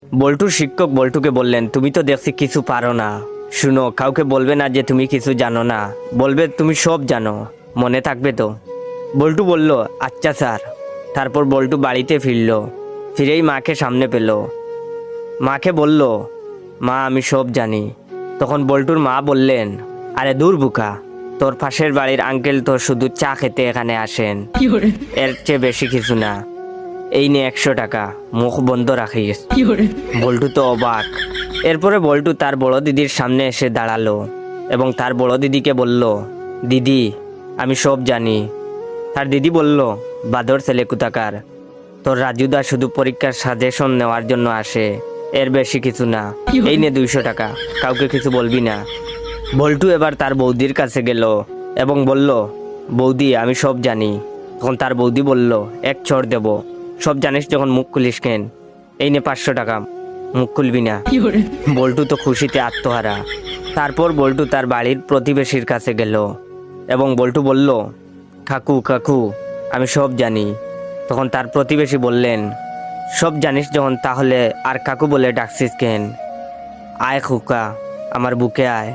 বল্টুর শিক্ষক বল্টুকে বললেন, তুমি তো দেখছি কিছু পারো না, শুনো, কাউকে বলবে না যে তুমি কিছু জানো না, বলবে তুমি সব জানো, মনে থাকবে তো? বল্টু বলল, আচ্ছা স্যার। তারপর বল্টু বাড়িতে ফিরল, ফিরেই মাকে সামনে পেল। মাকে বলল, মা আমি সব জানি। তখন বল্টুর মা বললেন, আরে দূর বুকা, তোর পাশের বাড়ির আঙ্কেল তো শুধু চা খেতে এখানে আসেন, এর চেয়ে বেশি কিছু না। এই নে 100 টাকা, মুখ বন্ধ রাখিস। বল্টু তো অবাক। এরপরে বল্টু তার বড় দিদির সামনে এসে দাঁড়ালো এবং তার বড় দিদিকে বলল, দিদি আমি সব জানি। তার দিদি বলল, বাদর ছেলে কোথাকার, তোর রাজুদা শুধু পরীক্ষার সাজেশন নেওয়ার জন্য আসে, এর বেশি কিছু না। এই নে 200 টাকা, কাউকে কিছু বলবি না। বল্টু এবার তার বৌদির কাছে গেল এবং বলল, বৌদি আমি সব জানি। তখন তার বৌদি বলল, এক চড় দেব, সব জানিস যখন মুখ খুলিস কেন? এই নে 500 টাকা, মুখ খুলবি না। বল্টু তো খুশিতে আত্মহারা। তারপর বল্টু তার বাড়ির প্রতিবেশীর কাছে গেল এবং বল্টু বলল, কাকু কাকু আমি সব জানি। তখন তার প্রতিবেশী বললেন, সব জানিস যখন তাহলে আর কাকু বলে ডাকছিস কেন? আয় খোকা, আমার বুকে আয়।